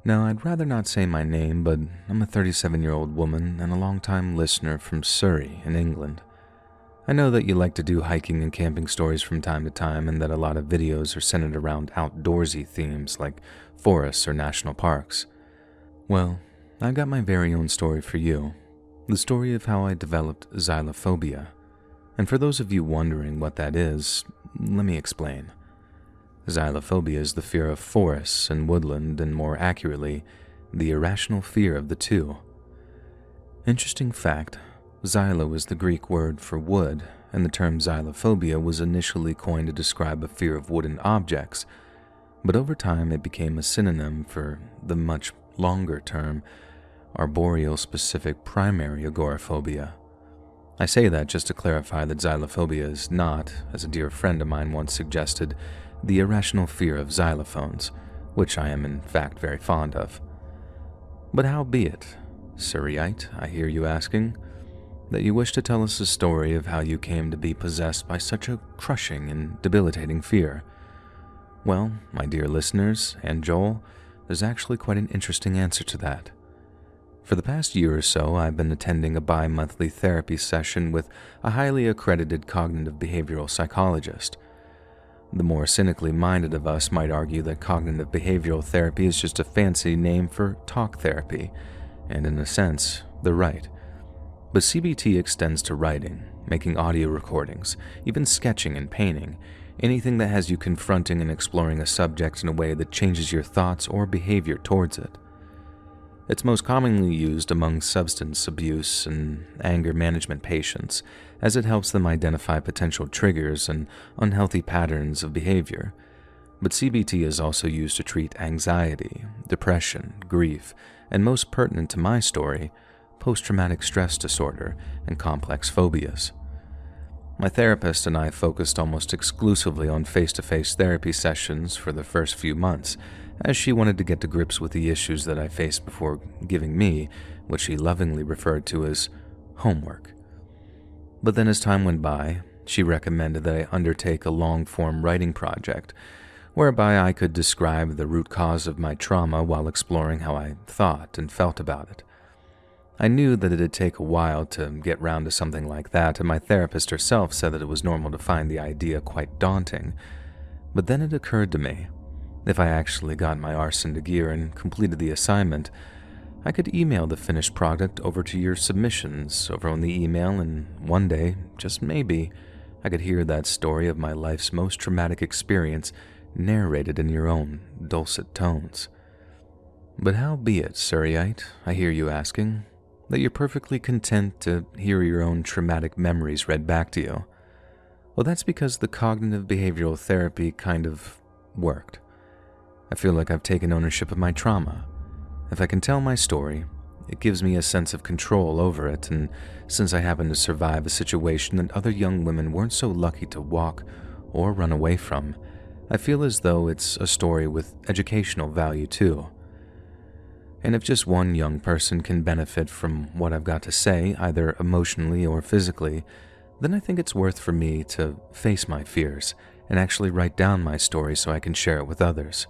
Now, I'd rather not say my name, but I'm a 37-year-old woman and a long-time listener from Surrey in England. I know that you like to do hiking and camping stories from time to time, and that a lot of videos are centered around outdoorsy themes like forests or national parks. Well, I've got my very own story for you, the story of how I developed xylophobia. And for those of you wondering what that is, let me explain. Xylophobia is the fear of forests and woodland, and more accurately, the irrational fear of the two. Interesting fact, xylo is the Greek word for wood, and the term xylophobia was initially coined to describe a fear of wooden objects, but over time it became a synonym for the much longer term arboreal-specific primary agoraphobia. I say that just to clarify that xylophobia is not, as a dear friend of mine once suggested, the irrational fear of xylophones, which I am in fact very fond of. But how be it, Surreyite, I hear you asking, that you wish to tell us a story of how you came to be possessed by such a crushing and debilitating fear? Well, my dear listeners, and Joel, there's actually quite an interesting answer to that. For the past year or so, I've been attending a bi-monthly therapy session with a highly accredited cognitive behavioral psychologist. The more cynically minded of us might argue that cognitive behavioral therapy is just a fancy name for talk therapy, and in a sense, they're right. But CBT extends to writing, making audio recordings, even sketching and painting, anything that has you confronting and exploring a subject in a way that changes your thoughts or behavior towards it. It's most commonly used among substance abuse and anger management patients, as it helps them identify potential triggers and unhealthy patterns of behavior. But CBT is also used to treat anxiety, depression, grief, and most pertinent to my story, post-traumatic stress disorder and complex phobias. My therapist and I focused almost exclusively on face-to-face therapy sessions for the first few months, as she wanted to get to grips with the issues that I faced before giving me what she lovingly referred to as homework. But then as time went by, she recommended that I undertake a long-form writing project, whereby I could describe the root cause of my trauma while exploring how I thought and felt about it. I knew that it'd take a while to get round to something like that, and my therapist herself said that it was normal to find the idea quite daunting. But then it occurred to me, if I actually got my arse into gear and completed the assignment, I could email the finished product over to your submissions over on the email, and one day, just maybe, I could hear that story of my life's most traumatic experience narrated in your own dulcet tones. But how be it, Surreyite, I hear you asking, that you're perfectly content to hear your own traumatic memories read back to you? Well, that's because the cognitive behavioral therapy kind of worked. I feel like I've taken ownership of my trauma. If I can tell my story, it gives me a sense of control over it, and since I happen to survive a situation that other young women weren't so lucky to walk or run away from, I feel as though it's a story with educational value too. And if just one young person can benefit from what I've got to say, either emotionally or physically, then I think it's worth for me to face my fears and actually write down my story so I can share it with others.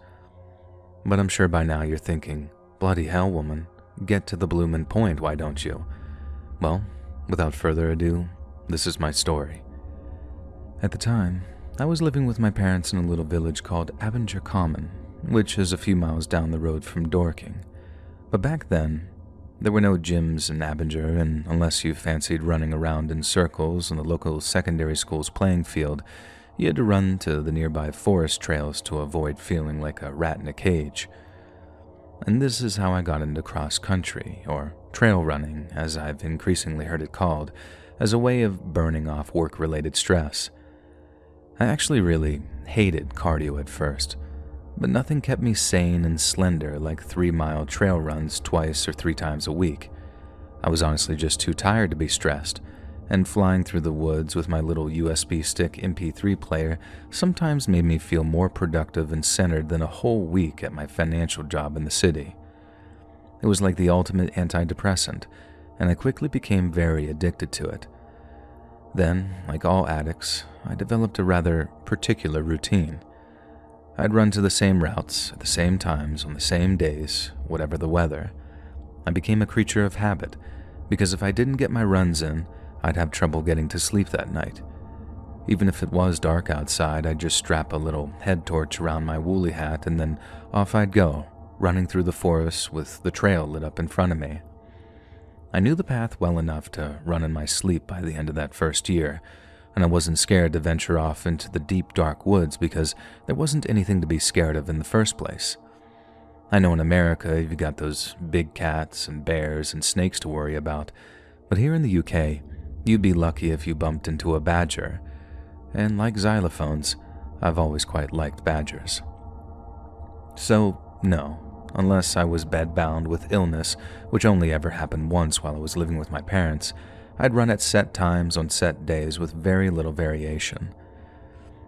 But I'm sure by now you're thinking, bloody hell, woman, get to the bloomin' point, why don't you? Well, without further ado, this is my story. At the time, I was living with my parents in a little village called Abinger Common, which is a few miles down the road from Dorking. But back then, there were no gyms in Abinger, and unless you fancied running around in circles on the local secondary school's playing field, you had to run to the nearby forest trails to avoid feeling like a rat in a cage. And this is how I got into cross-country, or trail running, as I've increasingly heard it called, as a way of burning off work-related stress. I actually really hated cardio at first, but nothing kept me sane and slender like 3-mile trail runs twice or 3 times a week. I was honestly just too tired to be stressed, and flying through the woods with my little USB stick MP3 player sometimes made me feel more productive and centered than a whole week at my financial job in the city. It was like the ultimate antidepressant, and I quickly became very addicted to it. Then, like all addicts, I developed a rather particular routine. I'd run to the same routes, at the same times, on the same days, whatever the weather. I became a creature of habit, because if I didn't get my runs in, I'd have trouble getting to sleep that night. Even if it was dark outside, I'd just strap a little head torch around my woolly hat and then off I'd go, running through the forest with the trail lit up in front of me. I knew the path well enough to run in my sleep by the end of that first year, and I wasn't scared to venture off into the deep, dark woods because there wasn't anything to be scared of in the first place. I know in America you've got those big cats and bears and snakes to worry about, but here in the UK, you'd be lucky if you bumped into a badger. And like xylophones, I've always quite liked badgers. So, no, unless I was bedbound with illness, which only ever happened once while I was living with my parents, I'd run at set times on set days with very little variation.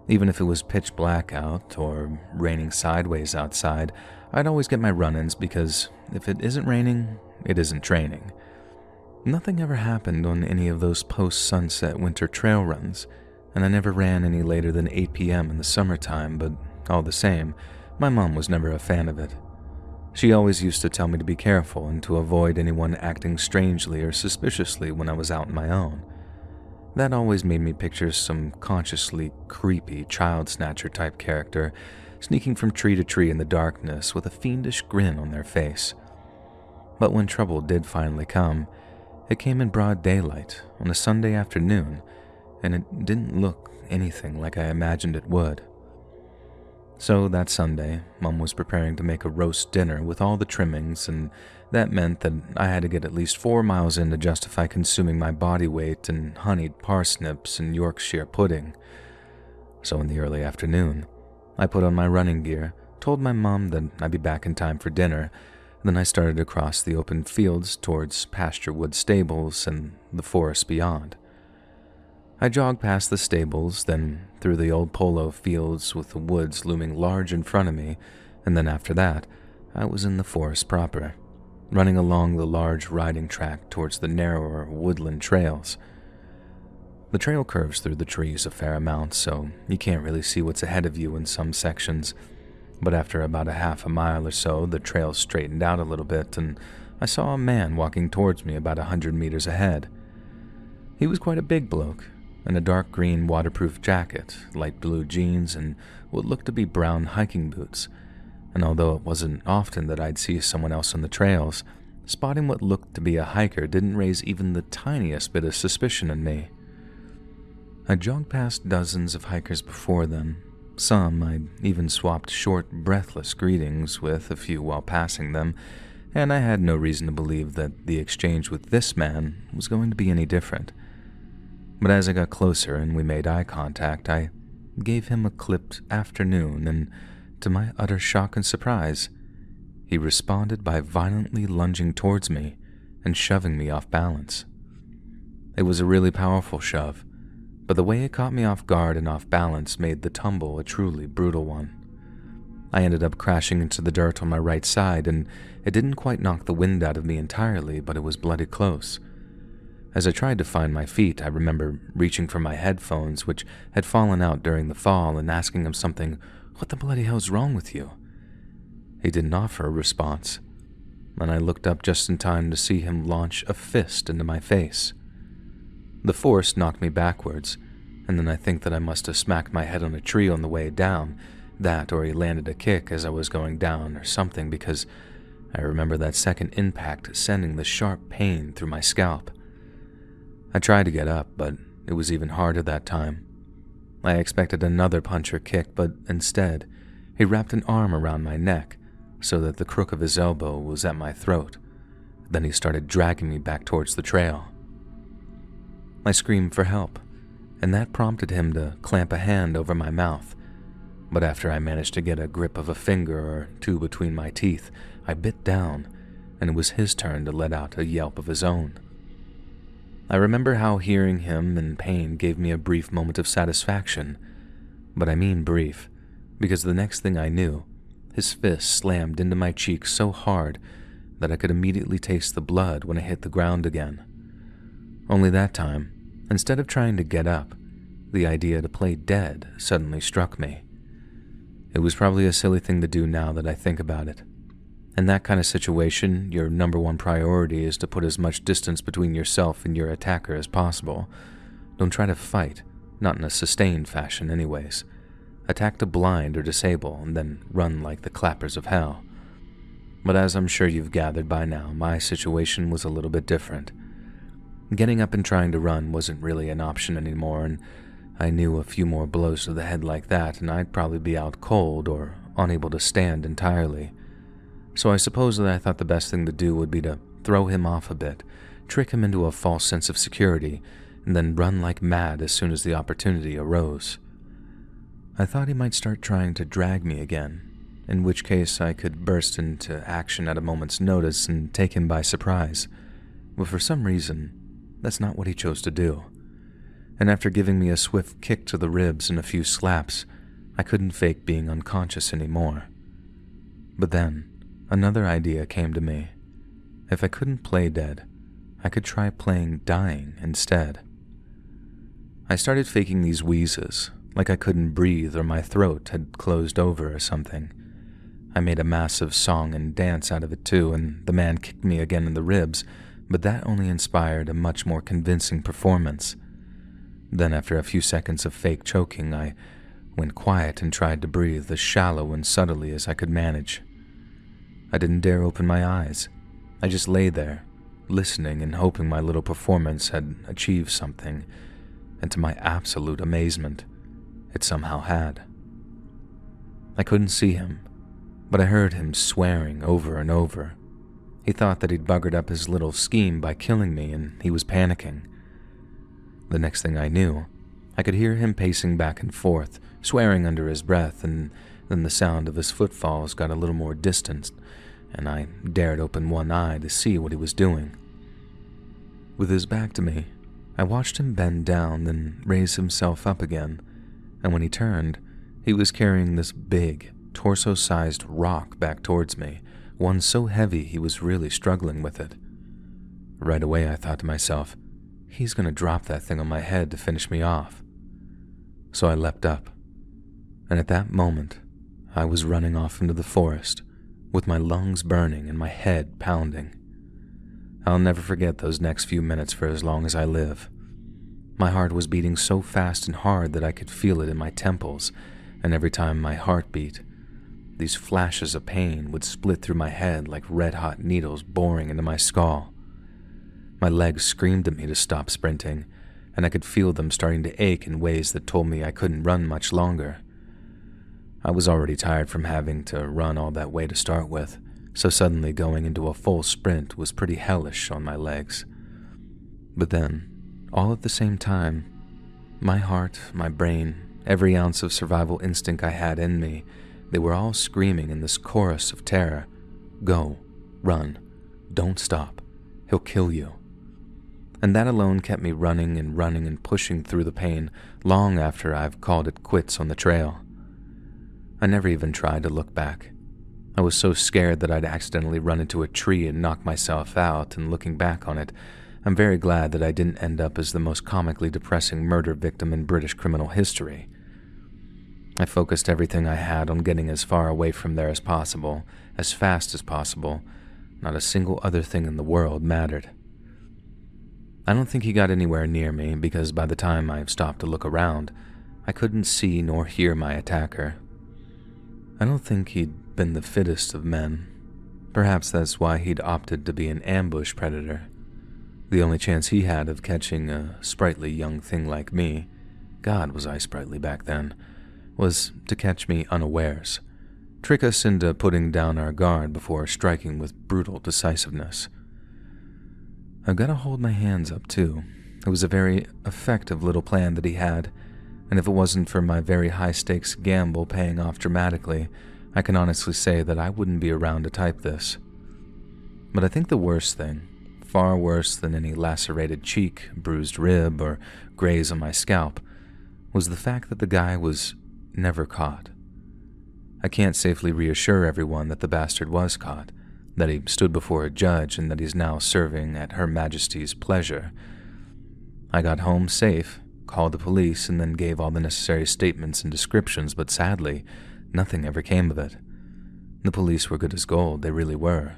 Even if it was pitch black out or raining sideways outside, I'd always get my run-ins because if it isn't raining, it isn't training. Nothing ever happened on any of those post-sunset winter trail runs, and I never ran any later than 8 p.m. in the summertime, but all the same, my mom was never a fan of it. She always used to tell me to be careful and to avoid anyone acting strangely or suspiciously when I was out on my own. That always made me picture some consciously creepy child snatcher type character sneaking from tree to tree in the darkness with a fiendish grin on their face. But when trouble did finally come, it came in broad daylight on a Sunday afternoon, and it didn't look anything like I imagined it would. So that Sunday, Mom was preparing to make a roast dinner with all the trimmings, and that meant that I had to get at least 4 miles in to justify consuming my body weight in honeyed parsnips and Yorkshire pudding. So in the early afternoon, I put on my running gear, told my mom that I'd be back in time for dinner, then I started across the open fields towards pasture wood stables and the forest beyond. I jogged past the stables, then through the old polo fields with the woods looming large in front of me, and then after that, I was in the forest proper, running along the large riding track towards the narrower woodland trails. The trail curves through the trees a fair amount, so you can't really see what's ahead of you in some sections, but after about a half a mile or so, the trail straightened out a little bit, and I saw a man walking towards me about 100 meters ahead. He was quite a big bloke, in a dark green waterproof jacket, light blue jeans, and what looked to be brown hiking boots, and although it wasn't often that I'd see someone else on the trails, spotting what looked to be a hiker didn't raise even the tiniest bit of suspicion in me. I jogged past dozens of hikers before then. Some I'd even swapped short, breathless greetings with a few while passing them, and I had no reason to believe that the exchange with this man was going to be any different. But as I got closer and we made eye contact, I gave him a clipped afternoon, and to my utter shock and surprise, he responded by violently lunging towards me and shoving me off balance. It was a really powerful shove, but the way it caught me off guard and off balance made the tumble a truly brutal one. I ended up crashing into the dirt on my right side, and it didn't quite knock the wind out of me entirely, but it was bloody close. As I tried to find my feet, I remember reaching for my headphones, which had fallen out during the fall, and asking him something, "What the bloody hell's wrong with you?" He didn't offer a response, and I looked up just in time to see him launch a fist into my face. The force knocked me backwards, and then I think that I must have smacked my head on a tree on the way down, that or he landed a kick as I was going down or something, because I remember that second impact sending the sharp pain through my scalp. I tried to get up, but it was even harder that time. I expected another punch or kick, but instead, he wrapped an arm around my neck so that the crook of his elbow was at my throat. Then he started dragging me back towards the trail. I screamed for help, and that prompted him to clamp a hand over my mouth. But after I managed to get a grip of a finger or two between my teeth, I bit down, and it was his turn to let out a yelp of his own. I remember how hearing him in pain gave me a brief moment of satisfaction, but I mean brief, because the next thing I knew, his fist slammed into my cheek so hard that I could immediately taste the blood when I hit the ground again. Only that time, instead of trying to get up, the idea to play dead suddenly struck me. It was probably a silly thing to do now that I think about it. In that kind of situation, your number one priority is to put as much distance between yourself and your attacker as possible. Don't try to fight, not in a sustained fashion anyways. Attack to blind or disable, and then run like the clappers of hell. But as I'm sure you've gathered by now, my situation was a little bit different. Getting up and trying to run wasn't really an option anymore, and I knew a few more blows to the head like that and I'd probably be out cold or unable to stand entirely. So I suppose that I thought the best thing to do would be to throw him off a bit, trick him into a false sense of security, and then run like mad as soon as the opportunity arose. I thought he might start trying to drag me again, in which case I could burst into action at a moment's notice and take him by surprise. But for some reason, that's not what he chose to do. And after giving me a swift kick to the ribs and a few slaps, I couldn't fake being unconscious anymore. But then, another idea came to me. If I couldn't play dead, I could try playing dying instead. I started faking these wheezes, like I couldn't breathe or my throat had closed over or something. I made a massive song and dance out of it too, and the man kicked me again in the ribs, but that only inspired a much more convincing performance. Then after a few seconds of fake choking, I went quiet and tried to breathe as shallow and subtly as I could manage. I didn't dare open my eyes. I just lay there, listening and hoping my little performance had achieved something, and to my absolute amazement, it somehow had. I couldn't see him, but I heard him swearing over and over. He thought that he'd buggered up his little scheme by killing me, and he was panicking. The next thing I knew, I could hear him pacing back and forth, swearing under his breath, and then the sound of his footfalls got a little more distant, and I dared open one eye to see what he was doing. With his back to me, I watched him bend down, then raise himself up again, and when he turned, he was carrying this big, torso-sized rock back towards me, one so heavy he was really struggling with it. Right away I thought to myself, he's going to drop that thing on my head to finish me off. So I leapt up, and at that moment, I was running off into the forest, with my lungs burning and my head pounding. I'll never forget those next few minutes for as long as I live. My heart was beating so fast and hard that I could feel it in my temples, and every time my heart beat, these flashes of pain would split through my head like red-hot needles boring into my skull. My legs screamed at me to stop sprinting, and I could feel them starting to ache in ways that told me I couldn't run much longer. I was already tired from having to run all that way to start with, so suddenly going into a full sprint was pretty hellish on my legs. But then, all at the same time, my heart, my brain, every ounce of survival instinct I had in me, they were all screaming in this chorus of terror. Go, run, don't stop, he'll kill you. And that alone kept me running and pushing through the pain long after I've called it quits on the trail. I never even tried to look back. I was so scared that I'd accidentally run into a tree and knock myself out, and looking back on it, I'm very glad that I didn't end up as the most comically depressing murder victim in British criminal history. I focused everything I had on getting as far away from there as possible, as fast as possible. Not a single other thing in the world mattered. I don't think he got anywhere near me because by the time I stopped to look around, I couldn't see nor hear my attacker. I don't think he'd been the fittest of men. Perhaps that's why he'd opted to be an ambush predator. The only chance he had of catching a sprightly young thing like me, God was I sprightly back then, was to catch me unawares, trick us into putting down our guard before striking with brutal decisiveness. I've got to hold my hands up too. It was a very effective little plan that he had, and if it wasn't for my very high-stakes gamble paying off dramatically, I can honestly say that I wouldn't be around to type this. But I think the worst thing, far worse than any lacerated cheek, bruised rib, or graze on my scalp, was the fact that the guy was never caught. I can't safely reassure everyone that the bastard was caught, that he stood before a judge, and that he's now serving at Her Majesty's pleasure. I got home safe, called the police, and then gave all the necessary statements and descriptions, but sadly, Nothing ever came of it. The police were good as gold, they really were.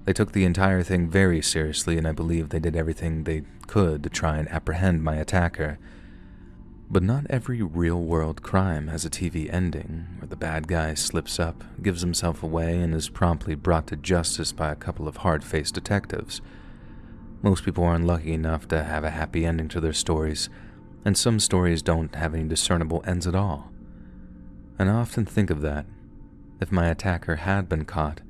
They took the entire thing very seriously, and I believe they did everything they could to try and apprehend my attacker. But not every real-world crime has a TV ending, where the bad guy slips up, gives himself away, and is promptly brought to justice by a couple of hard-faced detectives. Most people are unlucky enough to have a happy ending to their stories, and some stories don't have any discernible ends at all. And I often think of that. If my attacker had been caught,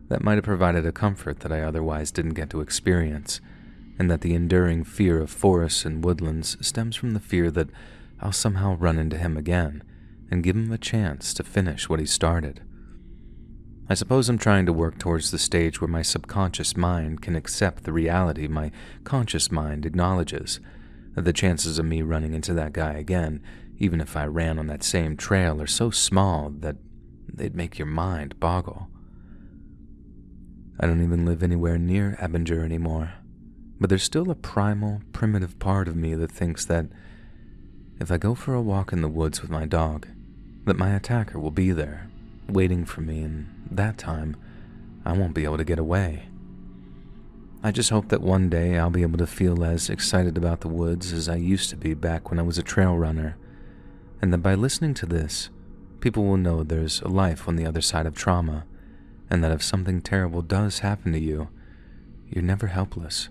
that might have provided a comfort that I otherwise didn't get to experience, and that the enduring fear of forests and woodlands stems from the fear that I'll somehow run into him again and give him a chance to finish what he started. I suppose I'm trying to work towards the stage where my subconscious mind can accept the reality my conscious mind acknowledges, that the chances of me running into that guy again, even if I ran on that same trail, are so small that they'd make your mind boggle. I don't even live anywhere near Ebinger anymore, but there's still a primal, primitive part of me that thinks that if I go for a walk in the woods with my dog, that my attacker will be there, waiting for me, and that time, I won't be able to get away. I just hope that one day I'll be able to feel as excited about the woods as I used to be back when I was a trail runner, and that by listening to this, people will know there's a life on the other side of trauma, and that if something terrible does happen to you, you're never helpless.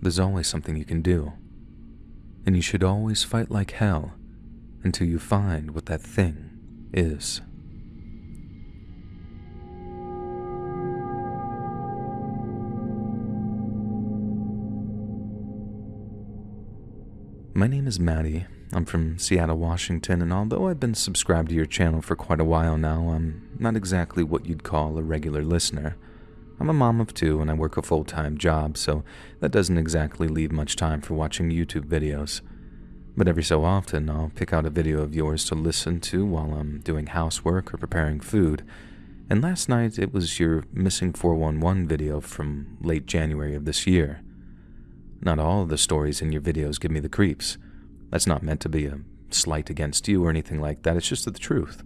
There's always something you can do. And you should always fight like hell until you find what that thing is. My name is Maddie. I'm from Seattle, Washington, and although I've been subscribed to your channel for quite a while now, I'm not exactly what you'd call a regular listener. I'm a mom of two and I work a full-time job, so that doesn't exactly leave much time for watching YouTube videos. But every so often, I'll pick out a video of yours to listen to while I'm doing housework or preparing food, and last night it was your Missing 411 video from late January of this year. Not all of the stories in your videos give me the creeps. That's not meant to be a slight against you or anything like that, it's just the truth.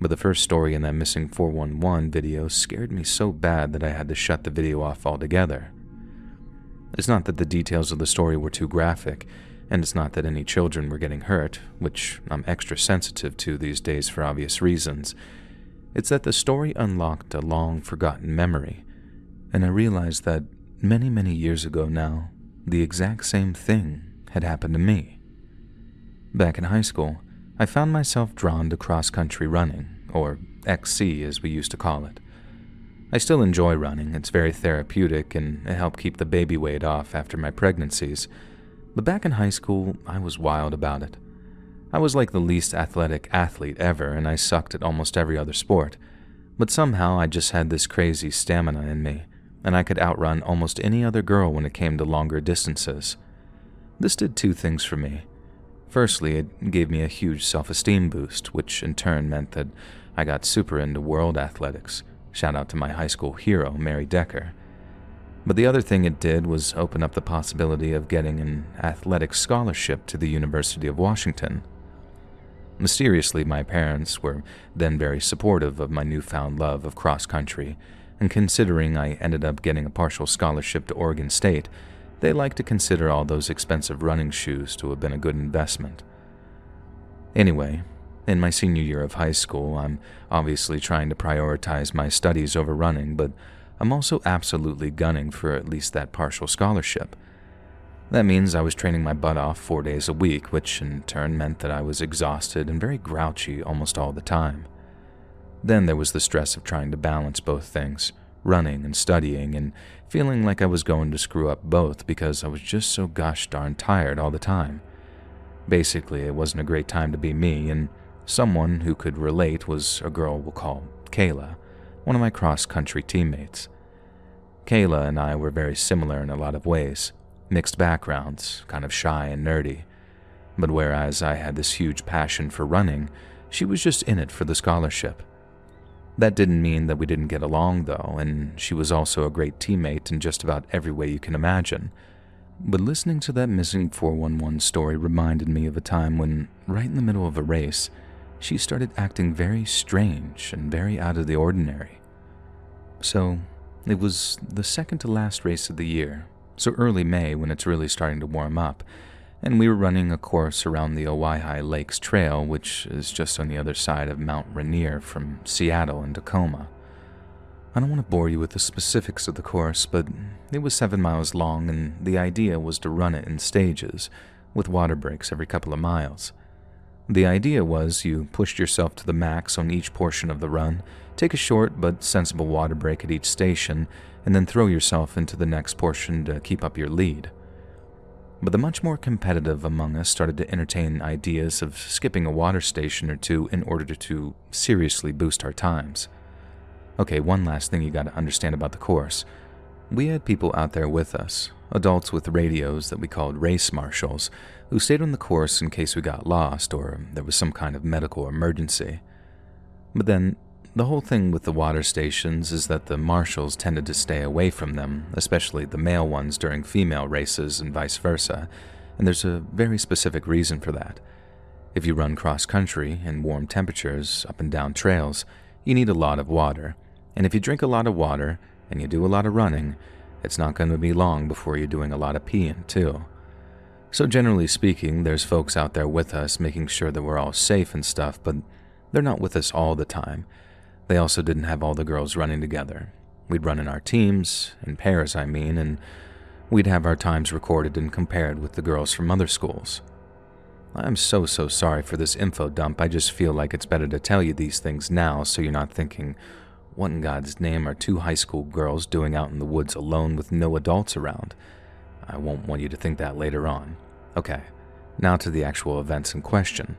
But the first story in that Missing 411 video scared me so bad that I had to shut the video off altogether. It's not that the details of the story were too graphic, and it's not that any children were getting hurt, which I'm extra sensitive to these days for obvious reasons. It's that the story unlocked a long-forgotten memory, and I realized that many, many years ago now, the exact same thing had happened to me. Back in high school, I found myself drawn to cross-country running, or XC as we used to call it. I still enjoy running, it's very therapeutic, and it helped keep the baby weight off after my pregnancies. But back in high school, I was wild about it. I was like the least athletic athlete ever, and I sucked at almost every other sport. But somehow I just had this crazy stamina in me, and I could outrun almost any other girl when it came to longer distances. This did two things for me. Firstly, it gave me a huge self-esteem boost, which in turn meant that I got super into world athletics. Shout out to my high school hero, Mary Decker. But the other thing it did was open up the possibility of getting an athletic scholarship to the University of Washington. Mysteriously, my parents were then very supportive of my newfound love of cross-country, and considering I ended up getting a partial scholarship to Oregon State, they like to consider all those expensive running shoes to have been a good investment. Anyway, in my senior year of high school, I'm obviously trying to prioritize my studies over running, but I'm also absolutely gunning for at least that partial scholarship. That means I was training my butt off 4 days a week, which in turn meant that I was exhausted and very grouchy almost all the time. Then there was the stress of trying to balance both things, running and studying, and feeling like I was going to screw up both because I was just so gosh darn tired all the time. Basically, it wasn't a great time to be me, and someone who could relate was a girl we'll call Kayla, one of my cross-country teammates. Kayla and I were very similar in a lot of ways, mixed backgrounds, kind of shy and nerdy. But whereas I had this huge passion for running, she was just in it for the scholarship. That didn't mean that we didn't get along, though, and she was also a great teammate in just about every way you can imagine. But listening to that Missing 411 story reminded me of a time when, right in the middle of a race, she started acting very strange and very out of the ordinary. So, it was the second to last race of the year, so early May when it's really starting to warm up, and we were running a course around the Owaihi Lakes Trail, which is just on the other side of Mount Rainier from Seattle and Tacoma. I don't want to bore you with the specifics of the course, but it was 7 miles long, and the idea was to run it in stages, with water breaks every couple of miles. The idea was you pushed yourself to the max on each portion of the run, take a short but sensible water break at each station, and then throw yourself into the next portion to keep up your lead. But the much more competitive among us started to entertain ideas of skipping a water station or two in order to seriously boost our times. Okay, one last thing you gotta understand about the course. We had people out there with us, adults with radios that we called race marshals, who stayed on the course in case we got lost or there was some kind of medical emergency. But then, the whole thing with the water stations is that the marshals tended to stay away from them, especially the male ones during female races and vice versa, and there's a very specific reason for that. If you run cross-country in warm temperatures up and down trails, you need a lot of water, and if you drink a lot of water and you do a lot of running, it's not going to be long before you're doing a lot of peeing too. So generally speaking, there's folks out there with us making sure that we're all safe and stuff, but they're not with us all the time. They also didn't have all the girls running together. We'd run in our teams, in pairs I mean, and we'd have our times recorded and compared with the girls from other schools. I'm so sorry for this info dump. I just feel like it's better to tell you these things now so you're not thinking, what in God's name are 2 high school girls doing out in the woods alone with no adults around? I won't want you to think that later on. Okay, now to the actual events in question.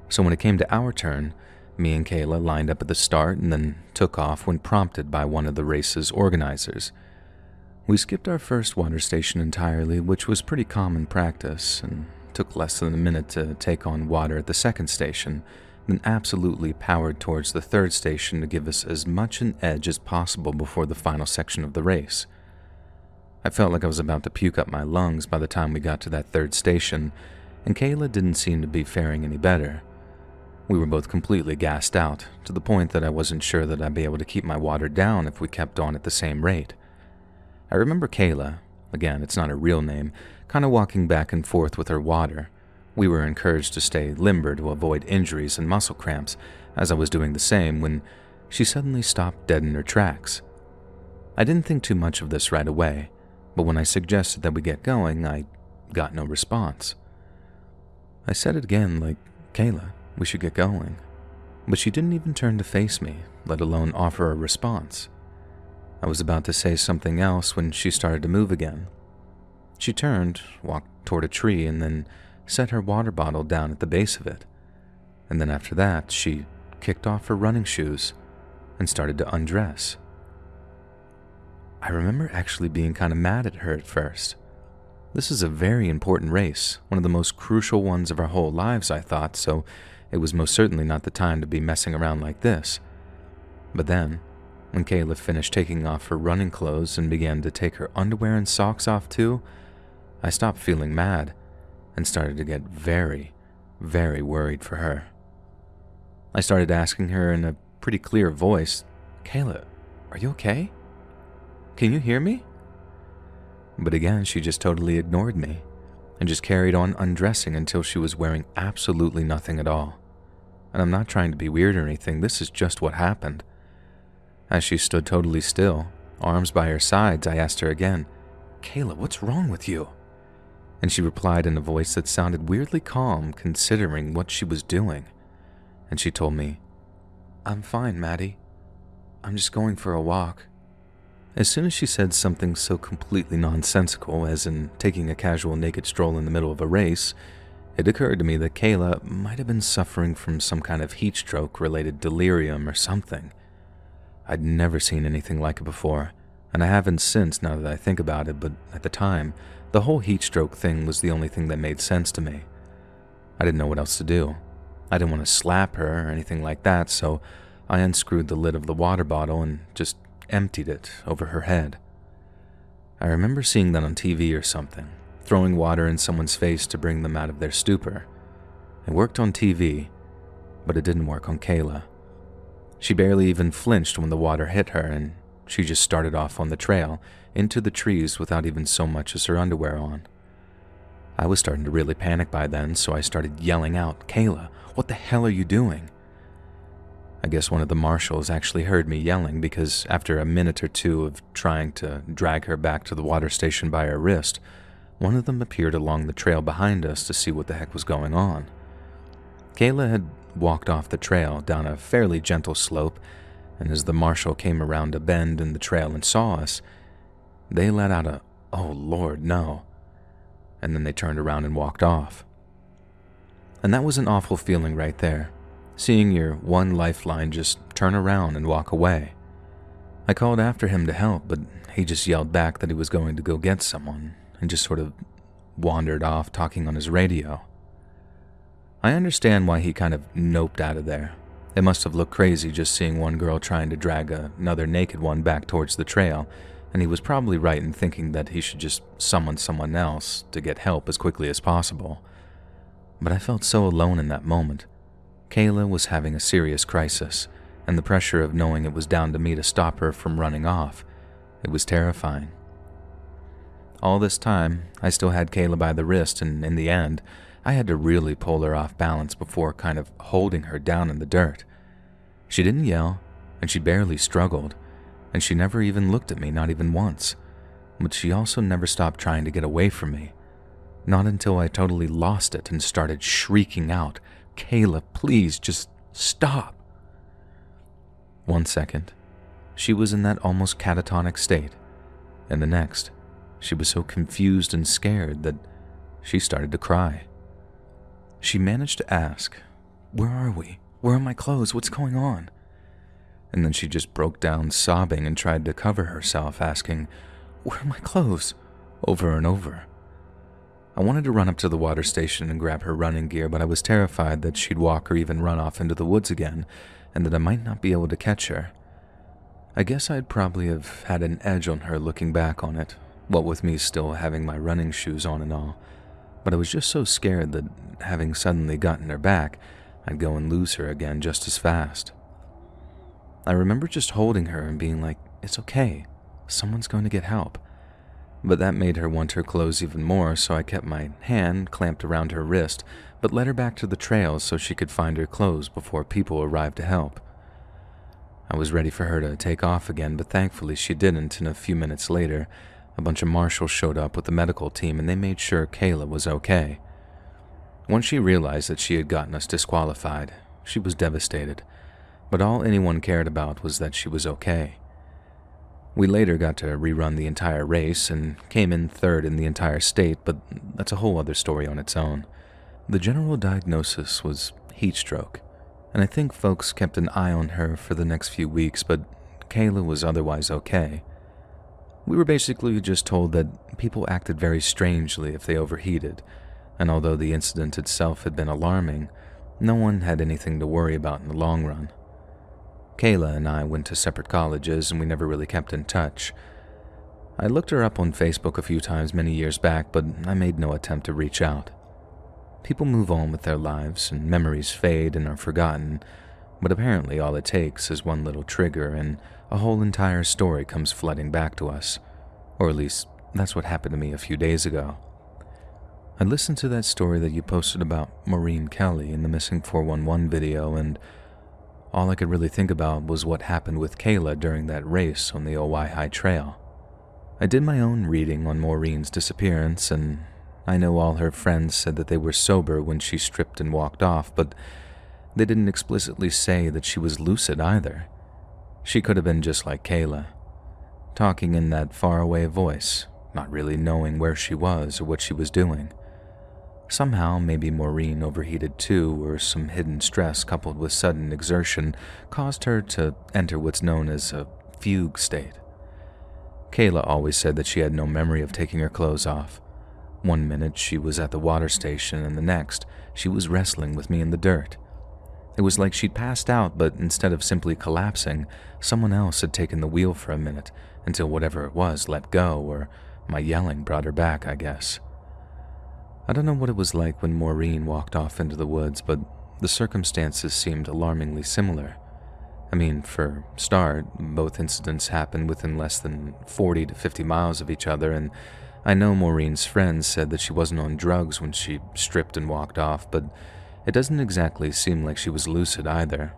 So when it came to our turn, me and Kayla lined up at the start and then took off when prompted by one of the race's organizers. We skipped our first water station entirely, which was pretty common practice, and took less than a minute to take on water at the second station, then absolutely powered towards the third station to give us as much an edge as possible before the final section of the race. I felt like I was about to puke up my lungs by the time we got to that third station, and Kayla didn't seem to be faring any better. We were both completely gassed out, to the point that I wasn't sure that I'd be able to keep my water down if we kept on at the same rate. I remember Kayla, again, it's not her real name, kind of walking back and forth with her water. We were encouraged to stay limber to avoid injuries and muscle cramps, as I was doing the same when she suddenly stopped dead in her tracks. I didn't think too much of this right away, but when I suggested that we get going, I got no response. I said it again, like, Kayla, we should get going. But she didn't even turn to face me, let alone offer a response. I was about to say something else when she started to move again. She turned, walked toward a tree, and then set her water bottle down at the base of it. And then after that, she kicked off her running shoes and started to undress. I remember actually being kind of mad at her at first. This is a very important race, one of the most crucial ones of our whole lives, I thought, so it was most certainly not the time to be messing around like this. But then, when Kayla finished taking off her running clothes and began to take her underwear and socks off too, I stopped feeling mad and started to get very, very worried for her. I started asking her in a pretty clear voice, Kayla, are you okay? Can you hear me? But again, she just totally ignored me and just carried on undressing until she was wearing absolutely nothing at all. And I'm not trying to be weird or anything, this is just what happened. As she stood totally still, arms by her sides, I asked her again, Kayla, what's wrong with you? And she replied in a voice that sounded weirdly calm considering what she was doing. And she told me, I'm fine, Maddie. I'm just going for a walk. As soon as she said something so completely nonsensical as in taking a casual naked stroll in the middle of a race, it occurred to me that Kayla might have been suffering from some kind of heat stroke related delirium or something. I'd never seen anything like it before, and I haven't since now that I think about it, but at the time, the whole heat stroke thing was the only thing that made sense to me. I didn't know what else to do. I didn't want to slap her or anything like that, so I unscrewed the lid of the water bottle and just emptied it over her head. I remember seeing that on TV or something, throwing water in someone's face to bring them out of their stupor. It worked on TV, but it didn't work on Kayla. She barely even flinched when the water hit her, and she just started off on the trail into the trees without even so much as her underwear on. I was starting to really panic by then, so I started yelling out, "Kayla, what the hell are you doing?" I guess one of the marshals actually heard me yelling because after a minute or two of trying to drag her back to the water station by her wrist, one of them appeared along the trail behind us to see what the heck was going on. Kayla had walked off the trail down a fairly gentle slope, and as the marshal came around a bend in the trail and saw us, they let out a, "Oh Lord, no," and then they turned around and walked off. And that was an awful feeling right there, seeing your one lifeline just turn around and walk away. I called after him to help, but he just yelled back that he was going to go get someone and just sort of wandered off talking on his radio. I understand why he kind of noped out of there. It must have looked crazy just seeing one girl trying to drag another naked one back towards the trail, and he was probably right in thinking that he should just summon someone else to get help as quickly as possible. But I felt so alone in that moment. Kayla was having a serious crisis, and the pressure of knowing it was down to me to stop her from running off, it was terrifying. All this time, I still had Kayla by the wrist, and in the end, I had to really pull her off balance before kind of holding her down in the dirt. She didn't yell, and she barely struggled, and she never even looked at me, not even once. But she also never stopped trying to get away from me. Not until I totally lost it and started shrieking out, "Kayla, please, just stop." 1 second, she was in that almost catatonic state, and the next, she was so confused and scared that she started to cry. She managed to ask, "Where are we? Where are my clothes? What's going on?" And then she just broke down sobbing and tried to cover herself, asking, "Where are my clothes?" over and over. I wanted to run up to the water station and grab her running gear, but I was terrified that she'd walk or even run off into the woods again, and that I might not be able to catch her. I guess I'd probably have had an edge on her looking back on it, what with me still having my running shoes on and all. But I was just so scared that, having suddenly gotten her back, I'd go and lose her again just as fast. I remember just holding her and being like, "It's okay, someone's going to get help." But that made her want her clothes even more, so I kept my hand clamped around her wrist, but led her back to the trail so she could find her clothes before people arrived to help. I was ready for her to take off again, but thankfully she didn't, and a few minutes later, a bunch of marshals showed up with the medical team and they made sure Kayla was okay. Once she realized that she had gotten us disqualified, she was devastated, but all anyone cared about was that she was okay. We later got to rerun the entire race and came in third in the entire state, but that's a whole other story on its own. The general diagnosis was heat stroke, and I think folks kept an eye on her for the next few weeks, but Kayla was otherwise okay. We were basically just told that people acted very strangely if they overheated, and although the incident itself had been alarming, no one had anything to worry about in the long run. Kayla and I went to separate colleges and we never really kept in touch. I looked her up on Facebook a few times many years back, but I made no attempt to reach out. People move on with their lives and memories fade and are forgotten, but apparently all it takes is one little trigger and a whole entire story comes flooding back to us. Or at least, that's what happened to me a few days ago. I listened to that story that you posted about Maureen Kelly in the Missing 411 video, and all I could really think about was what happened with Kayla during that race on the OY High Trail. I did my own reading on Maureen's disappearance, and I know all her friends said that they were sober when she stripped and walked off, but they didn't explicitly say that she was lucid either. She could have been just like Kayla, talking in that faraway voice, not really knowing where she was or what she was doing. Somehow, maybe Maureen overheated too, or some hidden stress coupled with sudden exertion caused her to enter what's known as a fugue state. Kayla always said that she had no memory of taking her clothes off. One minute she was at the water station, and the next she was wrestling with me in the dirt. It was like she'd passed out, but instead of simply collapsing, someone else had taken the wheel for a minute until whatever it was let go, or my yelling brought her back, I guess. I don't know what it was like when Maureen walked off into the woods, but the circumstances seemed alarmingly similar. I mean, for start, both incidents happened within less than 40 to 50 miles of each other, and I know Maureen's friends said that she wasn't on drugs when she stripped and walked off, but it doesn't exactly seem like she was lucid either.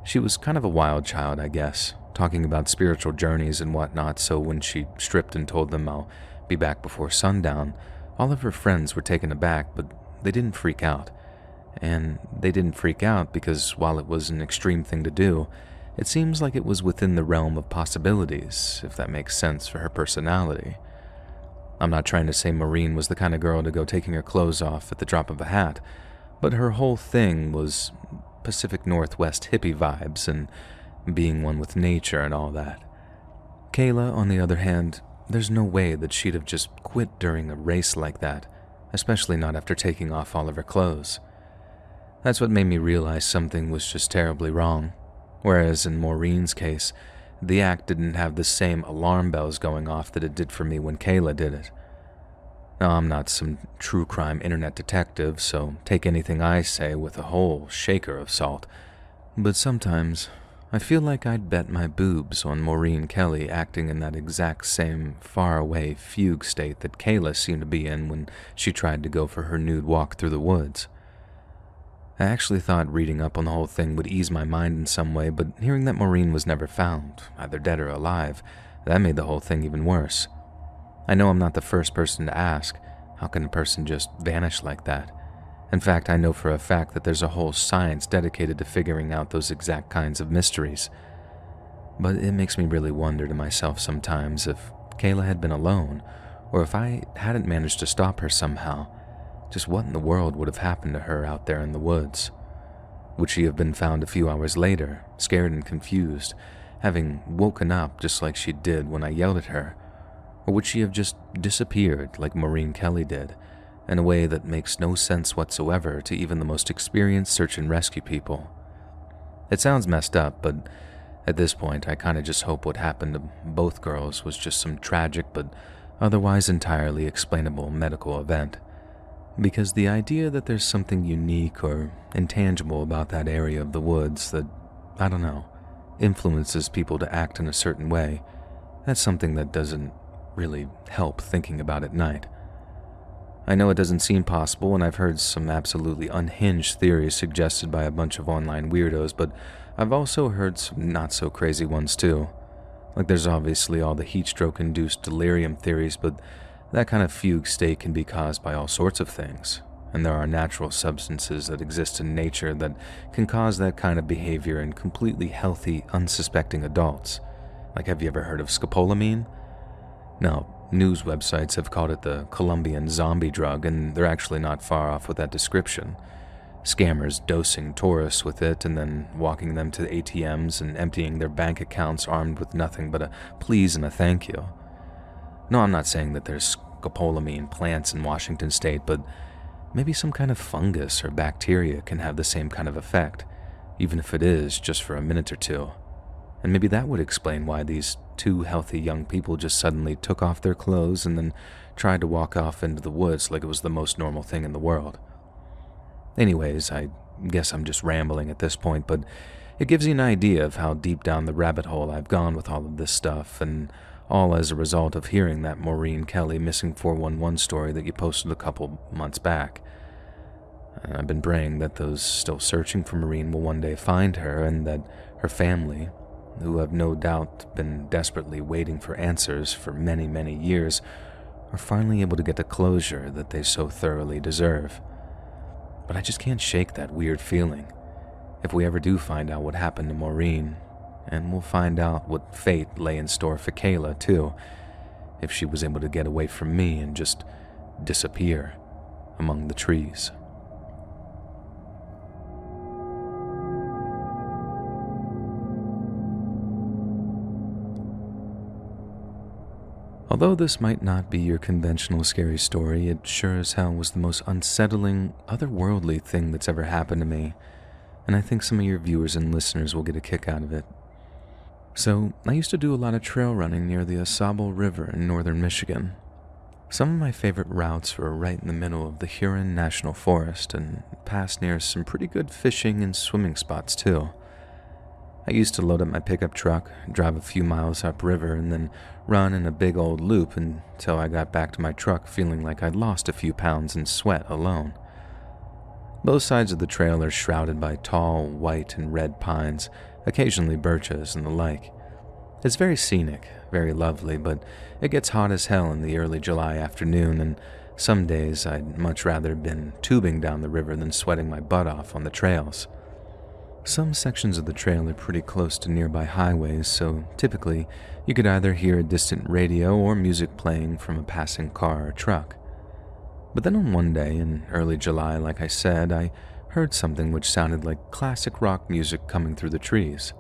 She was kind of a wild child, I guess, talking about spiritual journeys and whatnot, so when she stripped and told them I'll be back before sundown, all of her friends were taken aback, but they didn't freak out. And they didn't freak out because while it was an extreme thing to do, it seems like it was within the realm of possibilities, if that makes sense for her personality. I'm not trying to say Maureen was the kind of girl to go taking her clothes off at the drop of a hat, but her whole thing was Pacific Northwest hippie vibes and being one with nature and all that. Kayla, on the other hand, there's no way that she'd have just quit during a race like that, especially not after taking off all of her clothes. That's what made me realize something was just terribly wrong, whereas in Maureen's case, the act didn't have the same alarm bells going off that it did for me when Kayla did it. Now, I'm not some true crime internet detective, so take anything I say with a whole shaker of salt, but sometimes I feel like I'd bet my boobs on Maureen Kelly acting in that exact same far-away fugue state that Kayla seemed to be in when she tried to go for her nude walk through the woods. I actually thought reading up on the whole thing would ease my mind in some way, but hearing that Maureen was never found, either dead or alive, that made the whole thing even worse. I know I'm not the first person to ask, how can a person just vanish like that? In fact, I know for a fact that there's a whole science dedicated to figuring out those exact kinds of mysteries. But it makes me really wonder to myself sometimes if Kayla had been alone, or if I hadn't managed to stop her somehow. Just what in the world would have happened to her out there in the woods? Would she have been found a few hours later, scared and confused, having woken up just like she did when I yelled at her? Or would she have just disappeared like Maureen Kelly did, in a way that makes no sense whatsoever to even the most experienced search and rescue people? It sounds messed up, but at this point I kinda just hope what happened to both girls was just some tragic but otherwise entirely explainable medical event. Because the idea that there's something unique or intangible about that area of the woods that, I don't know, influences people to act in a certain way, that's something that doesn't really help thinking about at night. I know it doesn't seem possible, and I've heard some absolutely unhinged theories suggested by a bunch of online weirdos, but I've also heard some not-so-crazy ones too. Like there's obviously all the heat-stroke-induced delirium theories, but that kind of fugue state can be caused by all sorts of things, and there are natural substances that exist in nature that can cause that kind of behavior in completely healthy, unsuspecting adults. Like, have you ever heard of scopolamine? Now, news websites have called it the Colombian zombie drug, and they're actually not far off with that description. Scammers dosing tourists with it and then walking them to the ATMs and emptying their bank accounts armed with nothing but a please and a thank you. No, I'm not saying that there's scopolamine plants in Washington state, but maybe some kind of fungus or bacteria can have the same kind of effect, even if it is just for a minute or two. And maybe that would explain why these two healthy young people just suddenly took off their clothes and then tried to walk off into the woods like it was the most normal thing in the world. Anyways, I guess I'm just rambling at this point, but it gives you an idea of how deep down the rabbit hole I've gone with all of this stuff, and all as a result of hearing that Maureen Kelly missing 411 story that you posted a couple months back. I've been praying that those still searching for Maureen will one day find her, and that her family, who have no doubt been desperately waiting for answers for many, many years, are finally able to get the closure that they so thoroughly deserve. But I just can't shake that weird feeling. If we ever do find out what happened to Maureen, and we'll find out what fate lay in store for Kayla, too, if she was able to get away from me and just disappear among the trees. Although this might not be your conventional scary story, it sure as hell was the most unsettling, otherworldly thing that's ever happened to me, and I think some of your viewers and listeners will get a kick out of it. So, I used to do a lot of trail running near the Au Sable River in northern Michigan. Some of my favorite routes were right in the middle of the Huron National Forest and passed near some pretty good fishing and swimming spots too. I used to load up my pickup truck, drive a few miles upriver, and then run in a big old loop until I got back to my truck feeling like I'd lost a few pounds in sweat alone. Both sides of the trail are shrouded by tall white and red pines, occasionally birches and the like. It's very scenic, very lovely, but it gets hot as hell in the early July afternoon, and some days I'd much rather been tubing down the river than sweating my butt off on the trails. Some sections of the trail are pretty close to nearby highways, so typically you could either hear a distant radio or music playing from a passing car or truck. But then on one day in early July, like I said, I heard something which sounded like classic rock music coming through the trees.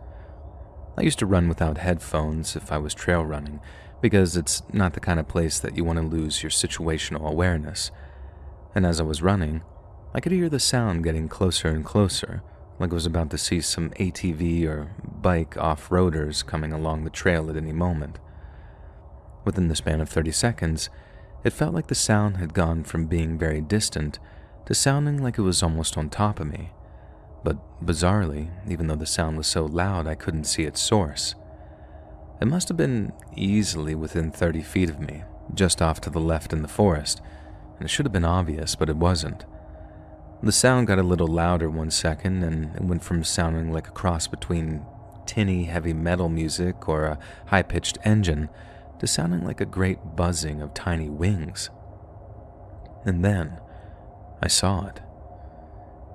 I used to run without headphones if I was trail running, because it's not the kind of place that you want to lose your situational awareness. And as I was running, I could hear the sound getting closer and closer, like I was about to see some ATV or bike off-roaders coming along the trail at any moment. Within the span of 30 seconds, it felt like the sound had gone from being very distant to sounding like it was almost on top of me. But bizarrely, even though the sound was so loud I couldn't see its source. It must have been easily within 30 feet of me, just off to the left in the forest, and it should have been obvious, but it wasn't. The sound got a little louder 1 second, and it went from sounding like a cross between tinny heavy metal music or a high-pitched engine to sounding like a great buzzing of tiny wings. And then I saw it.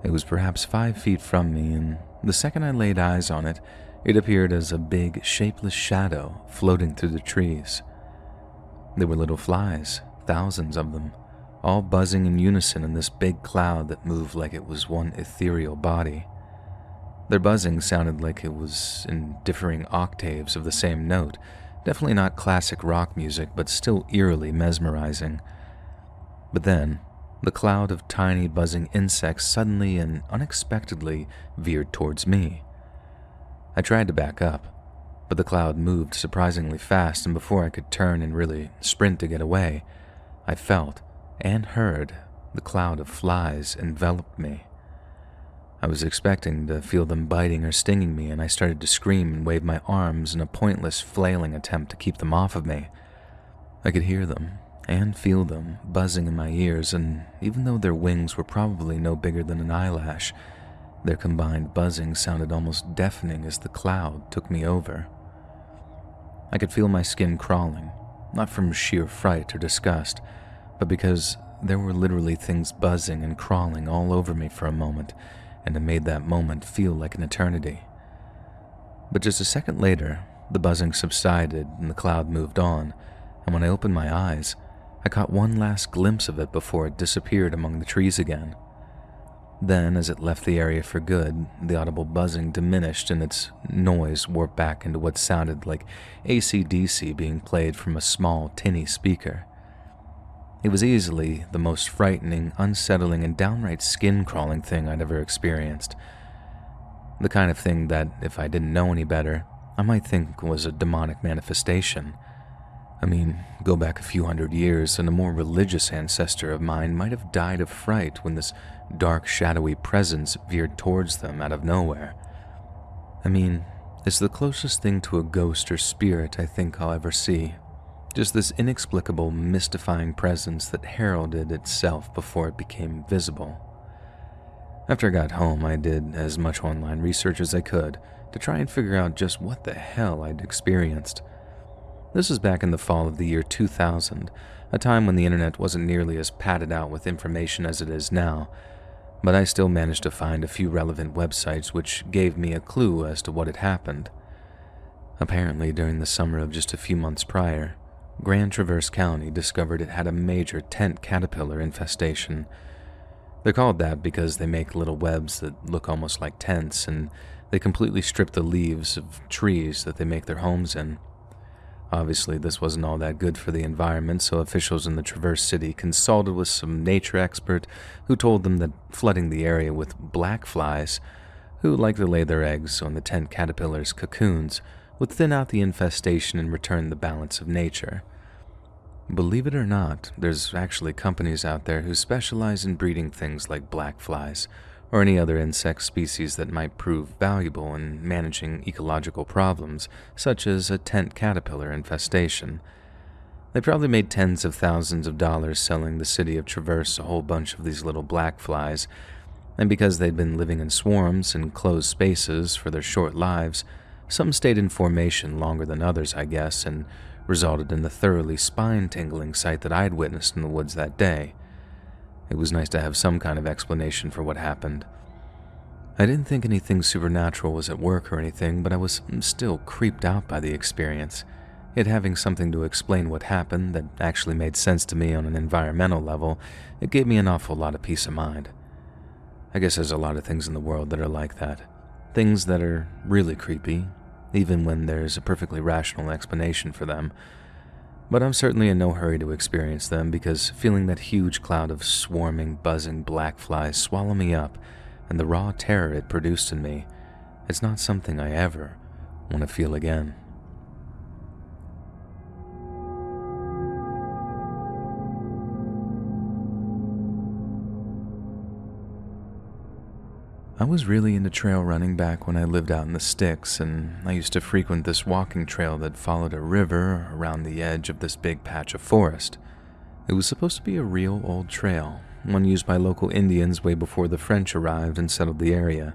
It was perhaps 5 feet from me, and the second I laid eyes on it, it appeared as a big, shapeless shadow floating through the trees. They were little flies, thousands of them, all buzzing in unison in this big cloud that moved like it was one ethereal body. Their buzzing sounded like it was in differing octaves of the same note, definitely not classic rock music, but still eerily mesmerizing. But then, the cloud of tiny buzzing insects suddenly and unexpectedly veered towards me. I tried to back up, but the cloud moved surprisingly fast, and before I could turn and really sprint to get away, I felt and heard the cloud of flies envelop me. I was expecting to feel them biting or stinging me, and I started to scream and wave my arms in a pointless flailing attempt to keep them off of me. I could hear them and feel them buzzing in my ears, and even though their wings were probably no bigger than an eyelash, their combined buzzing sounded almost deafening as the cloud took me over. I could feel my skin crawling, not from sheer fright or disgust, but because there were literally things buzzing and crawling all over me for a moment, and it made that moment feel like an eternity. But just a second later, the buzzing subsided and the cloud moved on, and when I opened my eyes, I caught one last glimpse of it before it disappeared among the trees again. Then, as it left the area for good, the audible buzzing diminished and its noise warped back into what sounded like AC/DC being played from a small, tinny speaker. It was easily the most frightening, unsettling, and downright skin-crawling thing I'd ever experienced. The kind of thing that, if I didn't know any better, I might think was a demonic manifestation. I mean, go back a few hundred years, and a more religious ancestor of mine might have died of fright when this dark, shadowy presence veered towards them out of nowhere. I mean, it's the closest thing to a ghost or spirit I think I'll ever see. Just this inexplicable, mystifying presence that heralded itself before it became visible. After I got home, I did as much online research as I could to try and figure out just what the hell I'd experienced. This was back in the fall of the year 2000, a time when the internet wasn't nearly as padded out with information as it is now, but I still managed to find a few relevant websites which gave me a clue as to what had happened. Apparently, during the summer of just a few months prior, Grand Traverse County discovered it had a major tent caterpillar infestation. They're called that because they make little webs that look almost like tents, and they completely strip the leaves of trees that they make their homes in. Obviously, this wasn't all that good for the environment, so officials in the Traverse City consulted with some nature expert who told them that flooding the area with black flies, who like to lay their eggs on the tent caterpillar's cocoons, would thin out the infestation and return the balance of nature. Believe it or not, there's actually companies out there who specialize in breeding things like black flies or any other insect species that might prove valuable in managing ecological problems, such as a tent caterpillar infestation. They probably made tens of thousands of dollars selling the city of Traverse a whole bunch of these little black flies, and because they'd been living in swarms in closed spaces for their short lives, some stayed in formation longer than others, I guess, and resulted in the thoroughly spine-tingling sight that I'd witnessed in the woods that day. It was nice to have some kind of explanation for what happened. I didn't think anything supernatural was at work or anything, but I was still creeped out by the experience. Yet having something to explain what happened that actually made sense to me on an environmental level, it gave me an awful lot of peace of mind. I guess there's a lot of things in the world that are like that. Things that are really creepy, even when there's a perfectly rational explanation for them. But I'm certainly in no hurry to experience them, because feeling that huge cloud of swarming, buzzing black flies swallow me up and the raw terror it produced in me, it's not something I ever want to feel again. I was really into trail running back when I lived out in the sticks, and I used to frequent this walking trail that followed a river around the edge of this big patch of forest. It was supposed to be a real old trail, one used by local Indians way before the French arrived and settled the area.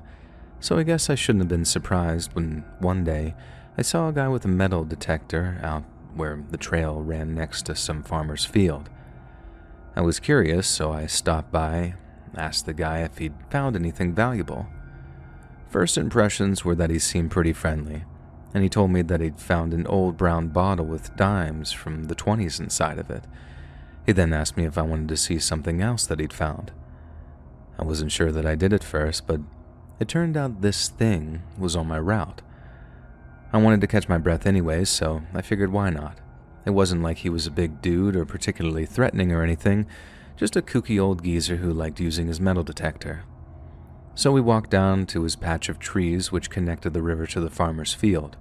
So I guess I shouldn't have been surprised when one day I saw a guy with a metal detector out where the trail ran next to some farmer's field. I was curious, so I stopped by, asked the guy if he'd found anything valuable. First impressions were that he seemed pretty friendly, and he told me that he'd found an old brown bottle with dimes from the 20s inside of it. He then asked me if I wanted to see something else that he'd found. I wasn't sure that I did at first, but it turned out this thing was on my route. I wanted to catch my breath anyways, so I figured why not. It wasn't like he was a big dude or particularly threatening or anything, just a kooky old geezer who liked using his metal detector. So we walked down to his patch of trees which connected the river to the farmer's field.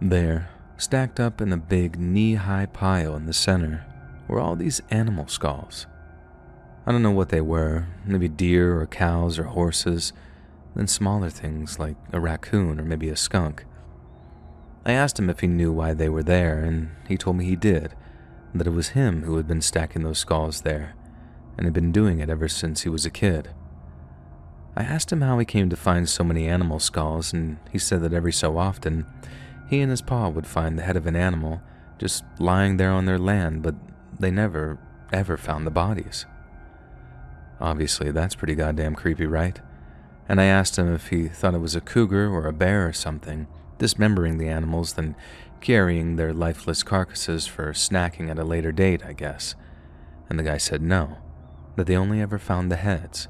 There, stacked up in a big knee-high pile in the center, were all these animal skulls. I don't know what they were, maybe deer or cows or horses, then smaller things like a raccoon or maybe a skunk. I asked him if he knew why they were there, and he told me he did, that it was him who had been stacking those skulls there, and had been doing it ever since he was a kid. I asked him how he came to find so many animal skulls, and he said that every so often, he and his pa would find the head of an animal just lying there on their land, but they never, ever found the bodies. Obviously, that's pretty goddamn creepy, right? And I asked him if he thought it was a cougar or a bear or something, dismembering the animals, then carrying their lifeless carcasses for snacking at a later date, I guess. And the guy said no, that they only ever found the heads.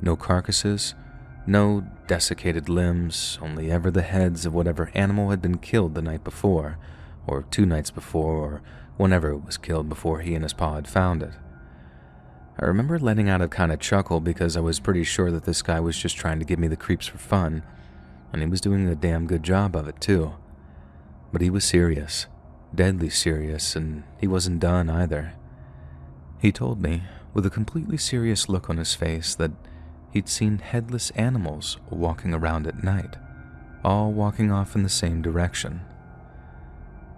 No carcasses, no desiccated limbs, only ever the heads of whatever animal had been killed the night before, or 2 nights before, or whenever it was killed before he and his pa had found it. I remember letting out a kind of chuckle because I was pretty sure that this guy was just trying to give me the creeps for fun, and he was doing a damn good job of it too. But he was serious, deadly serious, and he wasn't done either. He told me, with a completely serious look on his face, that he'd seen headless animals walking around at night, all walking off in the same direction.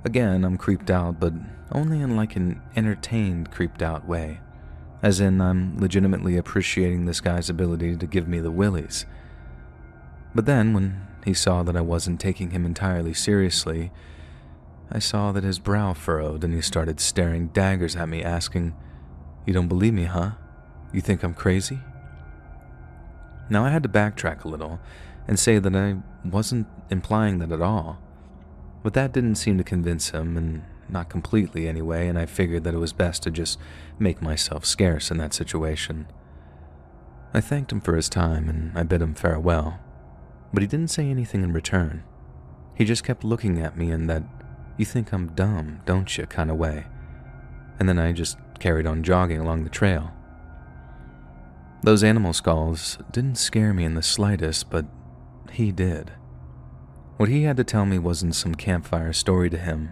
Again, I'm creeped out, but only in like an entertained creeped out way, as in I'm legitimately appreciating this guy's ability to give me the willies. But then, when he saw that I wasn't taking him entirely seriously, I saw that his brow furrowed and he started staring daggers at me, asking, "You don't believe me, huh? You think I'm crazy?" Now I had to backtrack a little and say that I wasn't implying that at all. But that didn't seem to convince him, and not completely anyway, and I figured that it was best to just make myself scarce in that situation. I thanked him for his time and I bid him farewell. But he didn't say anything in return. He just kept looking at me in that "you think I'm dumb, don't you" kind of way. And then I just carried on jogging along the trail. Those animal skulls didn't scare me in the slightest, but he did. What he had to tell me wasn't some campfire story to him.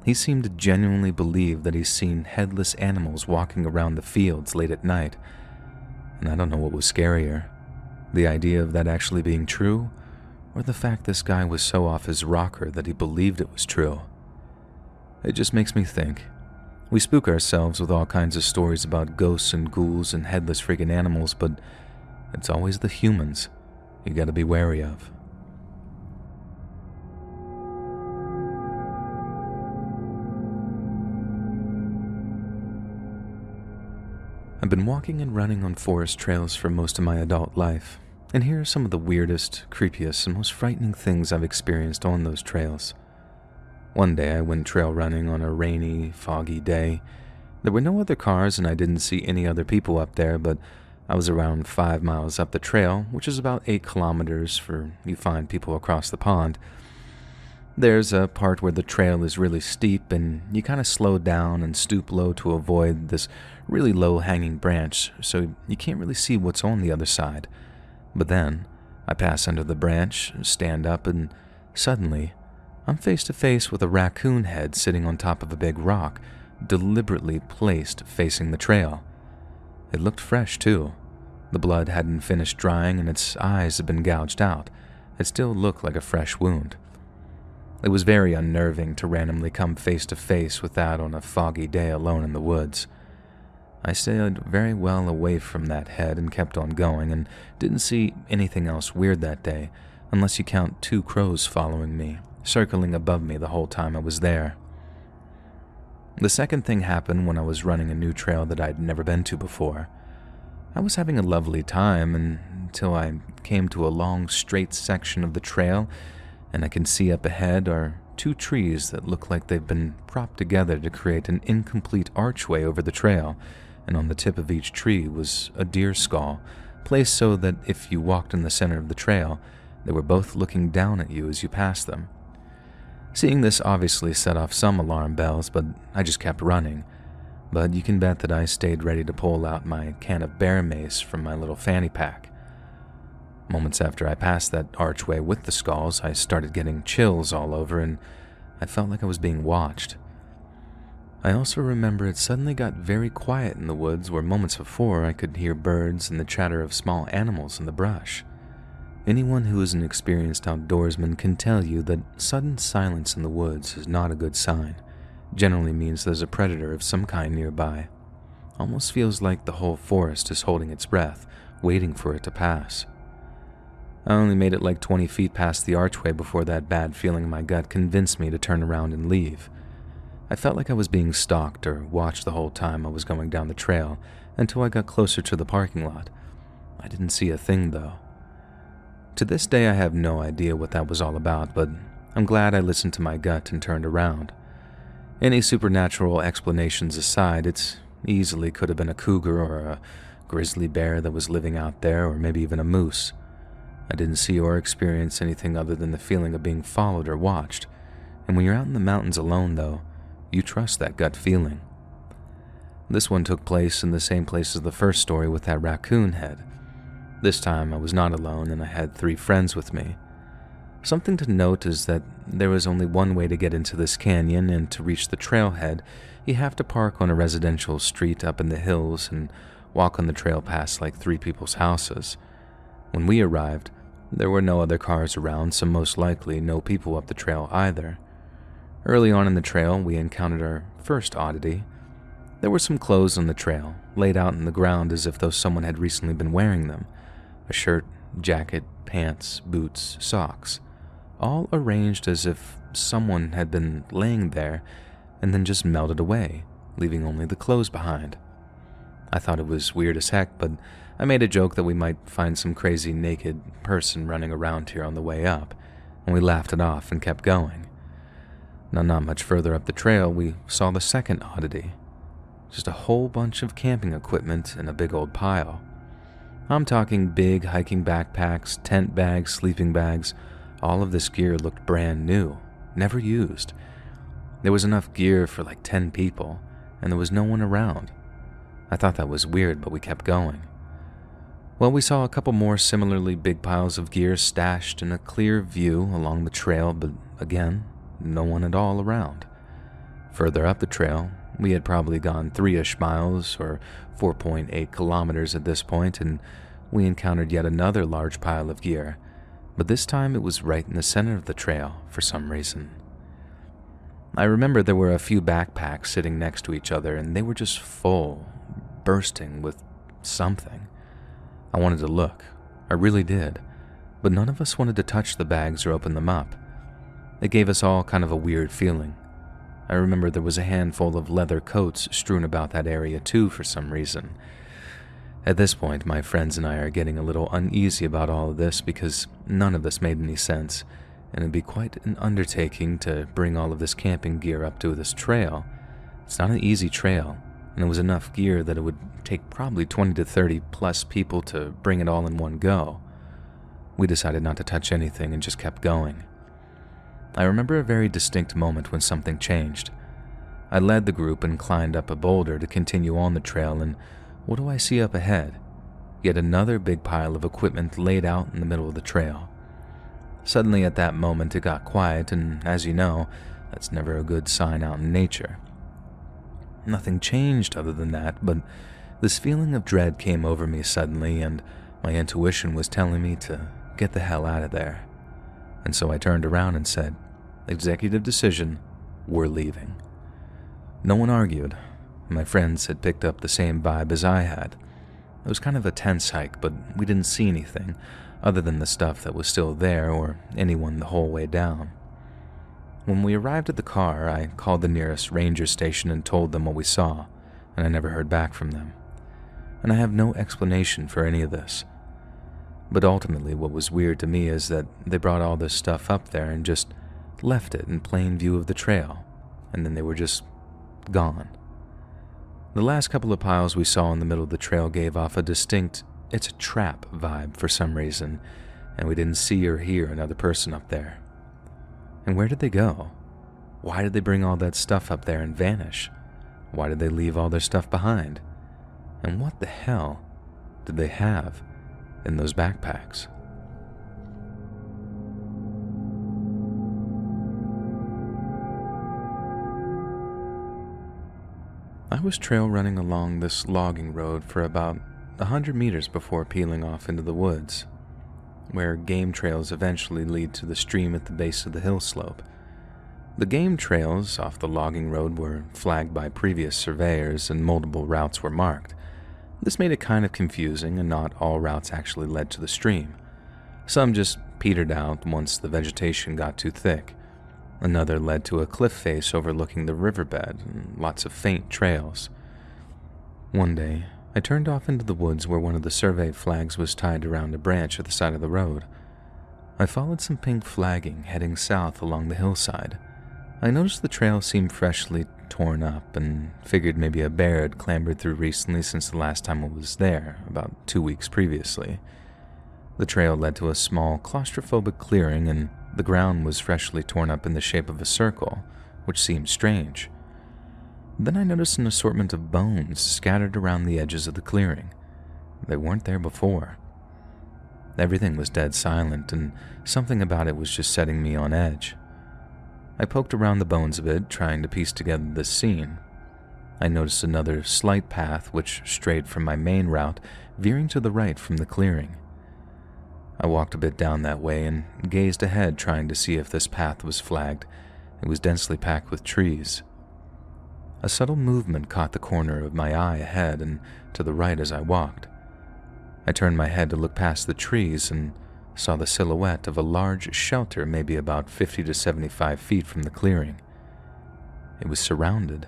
He seemed to genuinely believe that he's seen headless animals walking around the fields late at night, and I don't know what was scarier, the idea of that actually being true, or the fact this guy was so off his rocker that he believed it was true. It just makes me think. We spook ourselves with all kinds of stories about ghosts and ghouls and headless freaking animals, but it's always the humans you gotta be wary of. I've been walking and running on forest trails for most of my adult life, and here are some of the weirdest, creepiest, and most frightening things I've experienced on those trails. One day I went trail running on a rainy, foggy day. There were no other cars and I didn't see any other people up there, but I was around 5 miles up the trail, which is about 8 kilometers for you find people across the pond. There's a part where the trail is really steep and you kind of slow down and stoop low to avoid this really low-hanging branch, so you can't really see what's on the other side. But then, I pass under the branch, stand up, and suddenly, I'm face to face with a raccoon head sitting on top of a big rock, deliberately placed facing the trail. It looked fresh, too. The blood hadn't finished drying and its eyes had been gouged out. It still looked like a fresh wound. It was very unnerving to randomly come face to face with that on a foggy day alone in the woods. I stayed very well away from that head and kept on going and didn't see anything else weird that day, unless you count 2 crows following me, circling above me the whole time I was there. The second thing happened when I was running a new trail that I'd never been to before. I was having a lovely time until I came to a long, straight section of the trail, and I can see up ahead are 2 trees that look like they've been propped together to create an incomplete archway over the trail, and on the tip of each tree was a deer skull, placed so that if you walked in the center of the trail, they were both looking down at you as you passed them. Seeing this obviously set off some alarm bells, but I just kept running. But you can bet that I stayed ready to pull out my can of bear mace from my little fanny pack. Moments after I passed that archway with the skulls, I started getting chills all over and I felt like I was being watched. I also remember it suddenly got very quiet in the woods where moments before I could hear birds and the chatter of small animals in the brush. Anyone who is an experienced outdoorsman can tell you that sudden silence in the woods is not a good sign. Generally means there's a predator of some kind nearby. Almost feels like the whole forest is holding its breath, waiting for it to pass. I only made it like 20 feet past the archway before that bad feeling in my gut convinced me to turn around and leave. I felt like I was being stalked or watched the whole time I was going down the trail until I got closer to the parking lot. I didn't see a thing though. To this day I have no idea what that was all about, but I'm glad I listened to my gut and turned around. Any supernatural explanations aside, it easily could have been a cougar or a grizzly bear that was living out there, or maybe even a moose. I didn't see or experience anything other than the feeling of being followed or watched, and when you're out in the mountains alone though, you trust that gut feeling. This one took place in the same place as the first story with that raccoon head. This time I was not alone and I had 3 friends with me. Something to note is that there was only one way to get into this canyon, and to reach the trailhead, you have to park on a residential street up in the hills and walk on the trail past like 3 people's houses. When we arrived, there were no other cars around, so most likely no people up the trail either. Early on in the trail, we encountered our first oddity. There were some clothes on the trail, laid out in the ground as if though someone had recently been wearing them. A shirt, jacket, pants, boots, socks, all arranged as if someone had been laying there and then just melted away, leaving only the clothes behind. I thought it was weird as heck, but I made a joke that we might find some crazy naked person running around here on the way up, and we laughed it off and kept going. Now, not much further up the trail, we saw the second oddity. Just a whole bunch of camping equipment in a big old pile. I'm talking big hiking backpacks, tent bags, sleeping bags. All of this gear looked brand new, never used. There was enough gear for like 10 people, and there was no one around. I thought that was weird, but we kept going. Well, we saw a couple more similarly big piles of gear stashed in a clear view along the trail, but again, no one at all around. Further up the trail, we had probably gone 3-ish miles or 4.8 kilometers at this point, and we encountered yet another large pile of gear, but this time it was right in the center of the trail for some reason. I remember there were a few backpacks sitting next to each other, and they were just full, bursting with something. I wanted to look. I really did. But none of us wanted to touch the bags or open them up. It gave us all kind of a weird feeling. I remember there was a handful of leather coats strewn about that area too for some reason. At this point, my friends and I are getting a little uneasy about all of this because none of this made any sense, and it'd be quite an undertaking to bring all of this camping gear up to this trail. It's not an easy trail, and it was enough gear that it would take probably 20 to 30 plus people to bring it all in one go. We decided not to touch anything and just kept going. I remember a very distinct moment when something changed. I led the group and climbed up a boulder to continue on the trail, and what do I see up ahead? Yet another big pile of equipment laid out in the middle of the trail. Suddenly at that moment it got quiet, and as you know, that's never a good sign out in nature. Nothing changed other than that, but this feeling of dread came over me suddenly, and my intuition was telling me to get the hell out of there. And so I turned around and said, "Executive decision, we're leaving." No one argued. My friends had picked up the same vibe as I had. It was kind of a tense hike, but we didn't see anything other than the stuff that was still there or anyone the whole way down. When we arrived at the car, I called the nearest ranger station and told them what we saw, and I never heard back from them. And I have no explanation for any of this. But ultimately, what was weird to me is that they brought all this stuff up there and just left it in plain view of the trail, and then they were just gone. The last couple of piles we saw in the middle of the trail gave off a distinct "it's a trap" vibe for some reason, and we didn't see or hear another person up there. And where did they go? Why did they bring all that stuff up there and vanish? Why did they leave all their stuff behind? And what the hell did they have in those backpacks? I was trail running along this logging road for about 100 meters before peeling off into the woods, where game trails eventually lead to the stream at the base of the hill slope. The game trails off the logging road were flagged by previous surveyors and multiple routes were marked. This made it kind of confusing, and not all routes actually led to the stream. Some just petered out once the vegetation got too thick. Another led to a cliff face overlooking the riverbed and lots of faint trails. One day, I turned off into the woods where one of the survey flags was tied around a branch at the side of the road. I followed some pink flagging heading south along the hillside. I noticed the trail seemed freshly torn up and figured maybe a bear had clambered through recently since the last time I was there, about 2 weeks previously. The trail led to a small claustrophobic clearing, and the ground was freshly torn up in the shape of a circle, which seemed strange. Then I noticed an assortment of bones scattered around the edges of the clearing. They weren't there before. Everything was dead silent, and something about it was just setting me on edge. I poked around the bones a bit, trying to piece together this scene. I noticed another slight path which strayed from my main route, veering to the right from the clearing. I walked a bit down that way and gazed ahead, trying to see if this path was flagged. It was densely packed with trees. A subtle movement caught the corner of my eye ahead and to the right as I walked. I turned my head to look past the trees and saw the silhouette of a large shelter maybe about 50 to 75 feet from the clearing. It was surrounded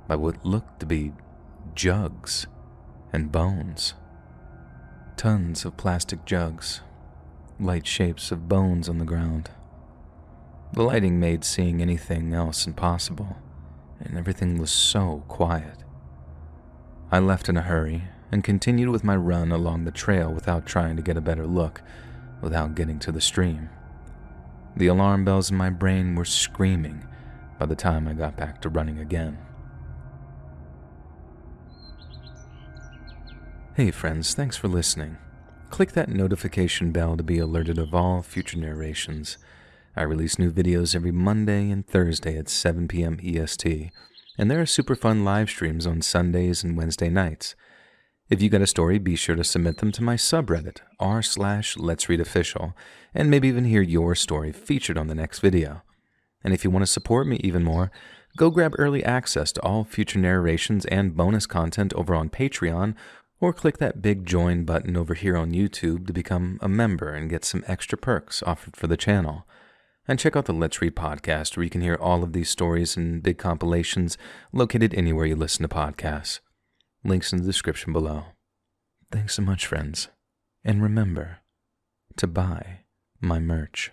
by what looked to be jugs and bones. Tons of plastic jugs, light shapes of bones on the ground. The lighting made seeing anything else impossible, and everything was so quiet. I left in a hurry and continued with my run along the trail without trying to get a better look, without getting to the stream. The alarm bells in my brain were screaming by the time I got back to running again. Hey friends, thanks for listening. Click that notification bell to be alerted of all future narrations. I release new videos every Monday and Thursday at 7 p.m. EST, and there are super fun live streams on Sundays and Wednesday nights. If you got a story, be sure to submit them to my subreddit, r/LetsReadOfficial, and maybe even hear your story featured on the next video. And if you want to support me even more, go grab early access to all future narrations and bonus content over on Patreon, or click that big join button over here on YouTube to become a member and get some extra perks offered for the channel. And check out the Let's Read podcast, where you can hear all of these stories and big compilations located anywhere you listen to podcasts. Links in the description below. Thanks so much, friends. And remember to buy my merch.